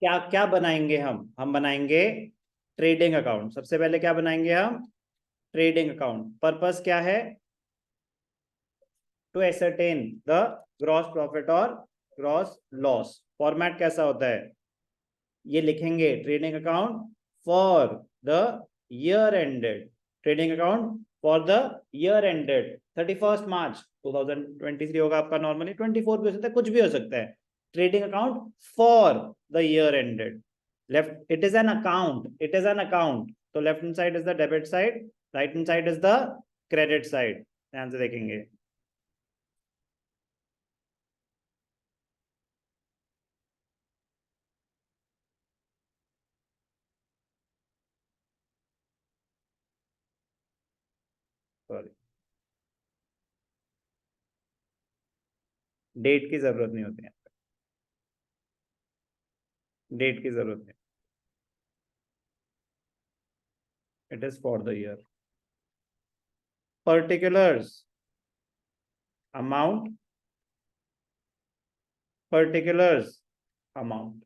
क्या क्या बनाएंगे हम बनाएंगे ट्रेडिंग अकाउंट। सबसे पहले क्या बनाएंगे हम? Trading account. पर्पस क्या है? To ascertain the gross profit और ग्रॉस लॉस। फॉर्मेट कैसा होता है? ये लिखेंगे trading account for the year ended. Trading account for the year ended 31 March 2023 होगा आपका। नॉर्मली 24 भी हो सकता है, कुछ भी हो सकता है। Trading account for the year ended. Left, it is an account, it is an account. तो left hand side is the debit side, right hand side is the credit side. ध्यान से देखेंगे। सॉरी, डेट की जरूरत नहीं होती है, date की जरूरत नहीं। It is for the year. Particulars amount, particulars amount.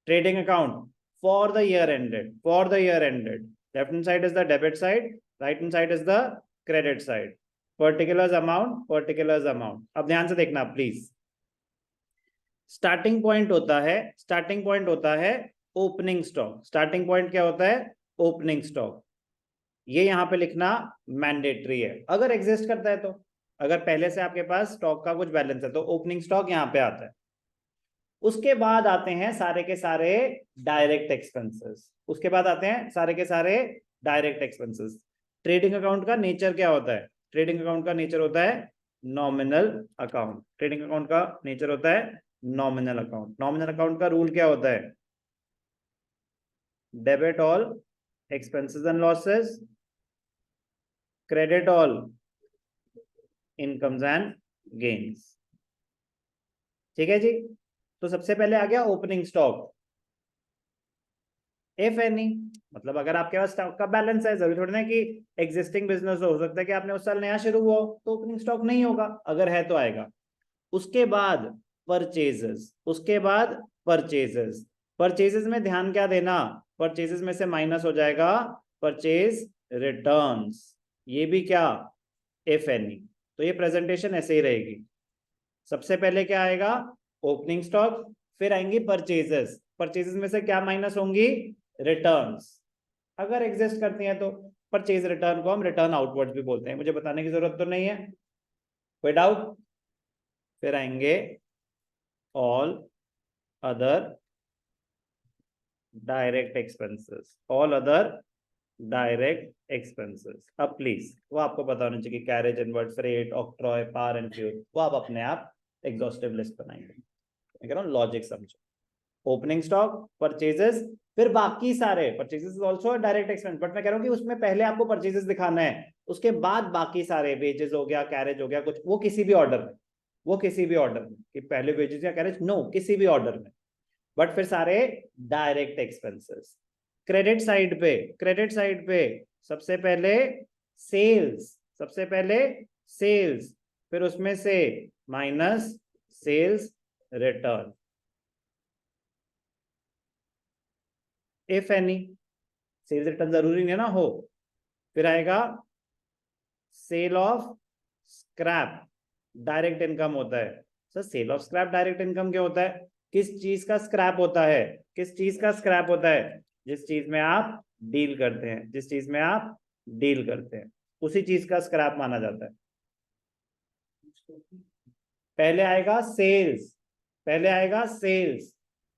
Trading account for the year ended, for the year ended. Left hand side is the debit side, right hand side is the credit side. Particulars amount, particulars amount. अब ध्यान से देखना please. Starting point होता है, starting point होता है opening stock. Starting point क्या होता है? Opening stock. ये यहां पे लिखना मैंडेटरी है अगर एग्जिस्ट करता है तो। अगर पहले से आपके पास स्टॉक का कुछ बैलेंस है तो ओपनिंग स्टॉक यहां पे आता है। उसके बाद आते हैं सारे के सारे डायरेक्ट एक्सपेंसेस। उसके बाद आते हैं सारे के सारे डायरेक्ट एक्सपेंसेस। ट्रेडिंग अकाउंट का नेचर क्या होता है? ट्रेडिंग अकाउंट का नेचर होता है नॉमिनल अकाउंट। ट्रेडिंग अकाउंट का नेचर होता है नॉमिनल अकाउंट। नॉमिनल अकाउंट का रूल क्या होता है? Debit all expenses and losses, credit all incomes and gains. ठीक है जी। तो सबसे पहले आ गया ओपनिंग स्टॉक। इफ एनी, मतलब अगर आपके पास स्टॉक का बैलेंस है, जरूरी थोड़ी ना कि एग्जिस्टिंग बिजनेस हो सकता है कि आपने उस साल नया शुरू हुआ तो ओपनिंग स्टॉक नहीं होगा, अगर है तो आएगा। उसके बाद परचेजेस, उसके बाद परचेजेस। परचेजेस में ध्यान क्या देना? परचेजेस में से माइनस हो जाएगा परचेज रिटर्न्स। ये भी क्या? If any. तो ये प्रेजेंटेशन ऐसे ही रहेगी। सबसे पहले क्या आएगा? ओपनिंग स्टॉक, फिर आएंगी परचेजेस। परचेजेस में से क्या माइनस होंगी? रिटर्न्स, अगर एग्जिस्ट करती हैं तो। परचेज रिटर्न को हम रिटर्न आउटवर्ड भी बोलते हैं, मुझे बताने की जरूरत तो नहीं है। कोई डाउट? फिर आएंगे all other direct expenses, all other direct expenses. अब प्लीज वो आपको पता होना चाहिए कि carriage inward, freight, octroi, power and fuel, वो आप अपने आप एग्जॉस्टिव लिस्ट बनाएंगे। मैं कह रहा हूँ लॉजिक समझो। ओपनिंग स्टॉक, परचेजेस, फिर बाकी सारे। Purchases is also direct expense, but मैं कह रहा हूँ कि उसमें पहले आपको परचेजेस दिखाना है, उसके बाद बाकी सारे वेजेस हो गया, कैरेज हो गया, कुछ वो किसी भी ऑर्डर में, वो किसी भी ऑर्डर में कि पहले वेजेस या कैरेज, नो, किसी भी ऑर्डर में। बट फिर सारे डायरेक्ट एक्सपेंसेस। क्रेडिट साइड पे, क्रेडिट साइड पे सबसे पहले सेल्स, सबसे पहले सेल्स, फिर उसमें से minus sales return, if any. Sales return जरूरी नहीं है ना हो। फिर आएगा sale of scrap, direct income होता है। Sir sale of scrap direct income क्या होता है? किस चीज का स्क्रैप होता है? किस चीज का स्क्रैप होता है? जिस चीज में आप डील करते हैं, जिस चीज में आप डील करते हैं उसी चीज का स्क्रैप माना जाता है। पहले आएगा सेल्स, पहले आएगा सेल्स,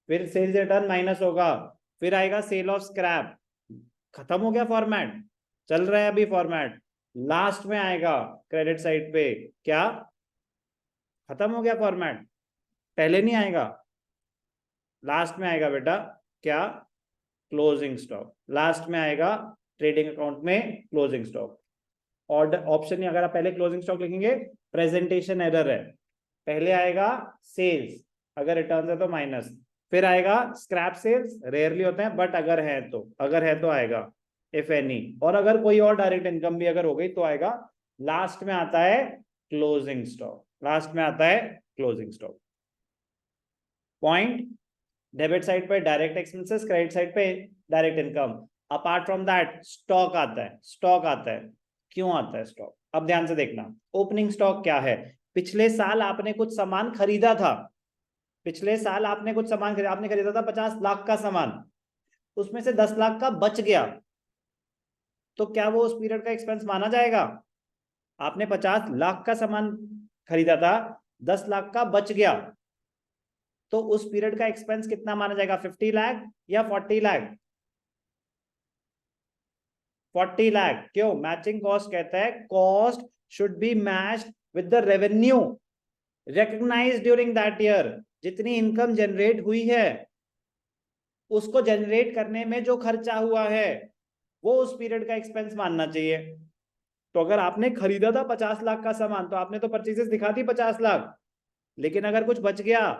फिर सेल्स रिटर्न माइनस होगा, फिर आएगा सेल ऑफ स्क्रैप। खत्म हो गया फॉर्मेट, चल रहा है अभी फॉर्मेट। लास्ट में आएगा क्रेडिट साइड पे क्या? खत्म हो गया फॉर्मेट, पहले नहीं आएगा, लास्ट में आएगा बेटा क्या? Closing stock. लास्ट में आएगा ट्रेडिंग अकाउंट में क्लोजिंग स्टॉक। ऑर्डर ऑप्शन नहीं, अगर आप पहले क्लोजिंग स्टॉक लिखेंगे प्रेजेंटेशन एरर है। पहले आएगा सेल्स, अगर रिटर्न है तो माइनस, फिर आएगा स्क्रैप सेल्स, रेयरली होते हैं बट अगर है तो, अगर है तो आएगा इफ एनी, और अगर कोई और डायरेक्ट इनकम भी अगर हो गई तो आएगा। लास्ट में आता है क्लोजिंग स्टॉक, लास्ट में आता है closing stock. Point debit side पे डायरेक्ट एक्सपेंसेस, क्रेडिट साइड पे direct income. Apart from that stock आता है, स्टॉक आता है। क्यों आता है स्टॉक? अब ध्यान से देखना, ओपनिंग स्टॉक क्या है? पिछले साल आपने कुछ सामान खरीदा था, पिछले साल आपने कुछ सामान खरीदा, आपने खरीदा था 50 लाख का सामान, उसमें से 10 लाख का बच गया, तो क्या वो उस पीरियड का एक्सपेंस माना जाएगा? आपने 50 लाख का सामान खरीदा था, 10 लाख का बच गया, तो उस पीरियड का एक्सपेंस कितना माना जाएगा? 50 लाख या 40 लाख? 40 लाख। क्यों? मैचिंग कॉस्ट कहता है cost should be matched with the revenue recognized during that year. जितनी इनकम जनरेट हुई है, उसको जनरेट करने में जो खर्चा हुआ है, वो उस पीरियड का एक्सपेंस मानना चाहिए। तो अगर आपने खरीदा था 50 लाख का सामान, तो आपने तो परचेजेस दिखा दी 50 लाख, लेकिन अगर कुछ बच गया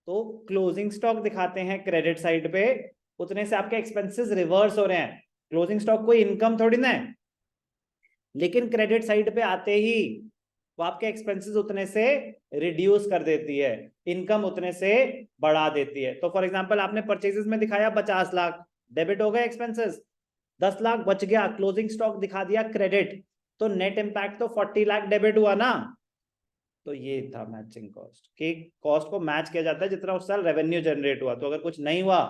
तो क्लोजिंग स्टॉक दिखाते हैं क्रेडिट साइड पे, उतने से आपके एक्सपेंसेस रिवर्स हो रहे हैं। क्लोजिंग स्टॉक कोई इनकम थोड़ी ना है, लेकिन क्रेडिट साइड पे आते ही वो आपके एक्सपेंसेस उतने से रिड्यूस कर देती है, इनकम उतने से बढ़ा देती है। तो फॉर एग्जांपल आपने परचेजेस में दिखाया 50 लाख, डेबिट हो गए एक्सपेंसेस, 10 लाख बच गया, क्लोजिंग स्टॉक दिखा दिया क्रेडिट, तो नेट इंपैक्ट तो 40 लाख डेबिट हुआ ना। तो ये था मैचिंग कॉस्ट, कि कॉस्ट को मैच किया जाता है जितना उस साल रेवेन्यू जनरेट हुआ। तो अगर कुछ नहीं हुआ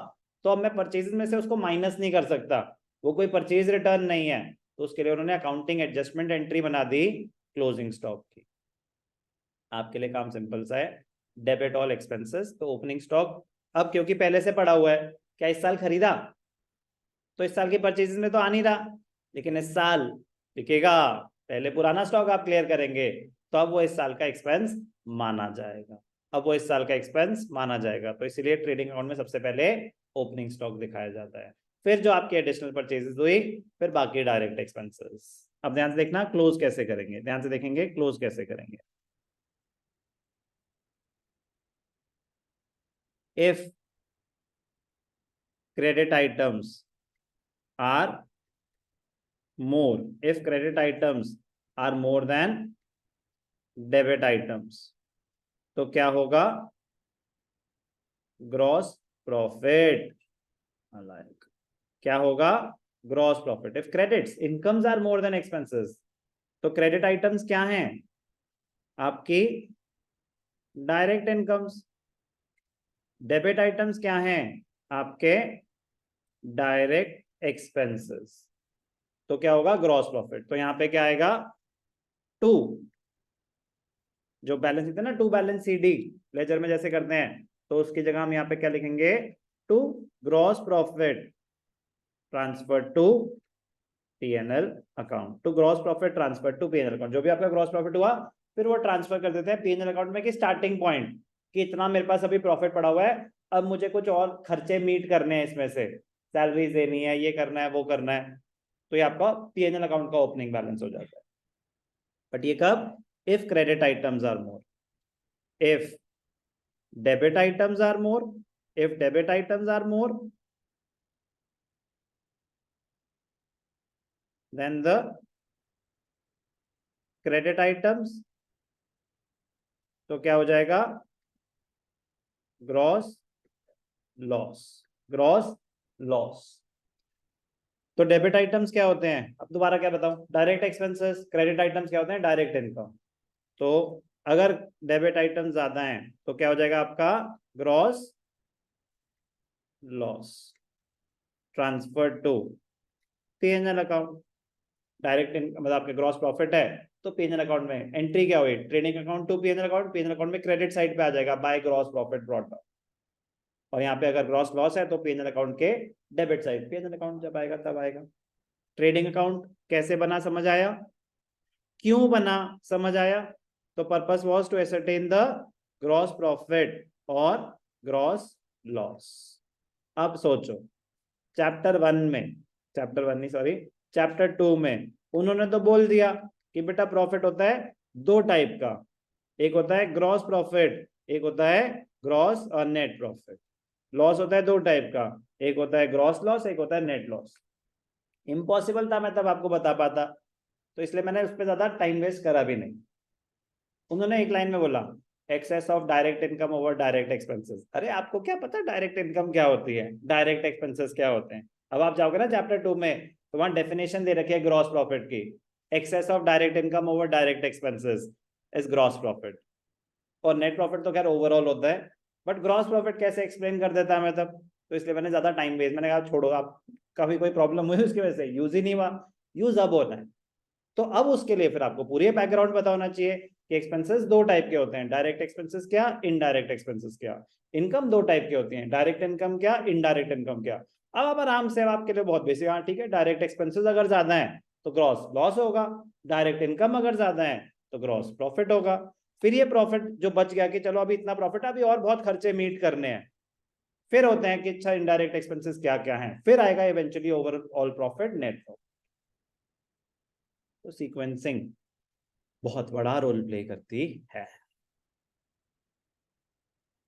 तो अब मैं परचेजेस में से उसको माइनस नहीं कर सकता, वो कोई परचेज रिटर्न नहीं है, तो उसके लिए उन्होंने अकाउंटिंग एडजस्टमेंट एंट्री बना दी क्लोजिंग स्टॉक की। आपके लिए काम सिंपल सा है, डेबिट ऑल एक्सपेंसेस। तो ओपनिंग स्टॉक अब क्योंकि पहले से पड़ा हुआ है, क्या इस साल खरीदा तो इस साल की परचेजेस में तो आ नहीं रहा, लेकिन इस साल बिकेगा, पहले पुराना स्टॉक आप क्लियर करेंगे, तो अब वो इस साल का एक्सपेंस माना जाएगा, अब वो इस साल का एक्सपेंस माना जाएगा। तो इसलिए ट्रेडिंग अकाउंट में सबसे पहले ओपनिंग स्टॉक दिखाया जाता है, फिर जो आपकी एडिशनल परचेजेस हुई, फिर बाकी डायरेक्ट एक्सपेंसेस। अब ध्यान से देखना क्लोज कैसे करेंगे, ध्यान से देखेंगे क्लोज कैसे करेंगे। If credit items are more, if credit items are more than debit items, तो क्या होगा? Gross profit. क्या होगा? Gross profit. If credits incomes are more than expenses, तो क्रेडिट आइटम्स क्या हैं? आपकी डायरेक्ट इनकम्स। डेबिट आइटम्स क्या हैं? आपके डायरेक्ट एक्सपेंसेस। तो क्या होगा? Gross profit. तो यहां पे क्या आएगा? 2, जो बैलेंस होता है ना, टू बैलेंस CD लेजर में जैसे करते हैं, तो उसकी जगह हम यहाँ पे क्या लिखेंगे? To gross profit transfer to P&L account, to gross profit transfer to P&L account. जो भी आपका ग्रॉस प्रॉफिट हुआ, फिर वो ट्रांसफर कर देते हैं P&L अकाउंट में, कि स्टार्टिंग पॉइंट कि इतना मेरे पास अभी प्रॉफिट पड़ा हुआ है, अब मुझे कुछ और खर्चे मीट करने हैं, इसमें से सैलरीज देनी है, ये करना है, वो करना है, तो ये आपका P&L अकाउंट का ओपनिंग बैलेंस हो जाता है। बट ये कब? If credit items are more, if debit items are more, if debit items are more, then the credit items, तो क्या हो जाएगा? Gross loss, gross loss. तो डेबिट आइटम्स क्या होते हैं? अब दोबारा क्या बताऊं? Direct expenses. क्रेडिट आइटम्स क्या होते हैं? Direct income. तो अगर डेबिट आइटम ज्यादा हैं तो क्या हो जाएगा आपका? Gross loss transfer to P&L account. Direct मतलब आपके ग्रॉस प्रॉफिट है, तो P&L अकाउंट में एंट्री क्या हुई? Trading account to P&L account, P&L account में क्रेडिट साइड पे आ जाएगा by gross profit brought down, और यहाँ पे अगर ग्रॉस लॉस है तो P&L अकाउंट के डेबिट साइड, P&L अकाउंट जब आएगा तब आएगा। ट्रेडिंग अकाउंट कैसे बना समझ आया? क्यों बना समझ आया? तो purpose was to ascertain the gross profit और ग्रॉस लॉस। अब सोचो, चैप्टर 1 में, चैप्टर 1 नहीं सॉरी, चैप्टर 2 में उन्होंने तो बोल दिया कि बेटा प्रॉफिट होता है दो टाइप का, एक होता है ग्रॉस प्रॉफिट, एक होता है ग्रॉस और नेट प्रॉफिट। लॉस होता है दो टाइप का, एक होता है ग्रॉस लॉस, एक होता है नेट लॉस। इम्पॉसिबल था मैं तब आपको बता पाता, तो इसलिए मैंने उस पर ज्यादा टाइम वेस्ट करा भी नहीं। उन्होंने एक लाइन में बोला, excess of direct income over direct expenses. अरे आपको क्या पता डायरेक्ट इनकम क्या होती है, डायरेक्ट एक्सपेंसेस क्या होते हैं? अब आप जाओगे ना चैप्टर 2 में, तो वहां डेफिनेशन दे रखी है ग्रॉस प्रॉफिट की। Excess of direct income over direct expenses is gross profit. और नेट प्रॉफिट तो खैर ओवरऑल होता है, बट ग्रॉस प्रॉफिट कैसे एक्सप्लेन कर देता है मैं तब, तो इसलिए मैंने ज्यादा टाइम वेस्ट, मैंने कहा छोड़ो, आप कभी कोई प्रॉब्लम हुई उसकी वजह से यूज ही नहीं हुआ, यूज अब होना है। तो अब उसके लिए फिर आपको पूरी बैकग्राउंड पता होना चाहिए कि एक्सपेंसेस दो टाइप के होते हैं, डायरेक्ट एक्सपेंसेस क्या, इनडायरेक्ट एक्सपेंसेस क्या। इनकम दो टाइप की होती है, डायरेक्ट इनकम क्या, इनडायरेक्ट इनकम क्या। अब आप आराम से, आपके लिए बहुत बेसिक, हाँ ठीक है, डायरेक्ट एक्सपेंसेस अगर ज्यादा है तो ग्रॉस लॉस होगा, डायरेक्ट इनकम अगर ज्यादा है तो ग्रॉस प्रॉफिट होगा। फिर ये प्रॉफिट जो बच गया कि चलो अभी इतना प्रॉफिट, अभी और बहुत खर्चे मीट करने हैं, फिर होते हैं कि अच्छा इनडायरेक्ट एक्सपेंसेस क्या क्या है, फिर आएगा eventually overall profit, net profit. तो सीक्वेंसिंग बहुत बड़ा रोल प्ले करती है।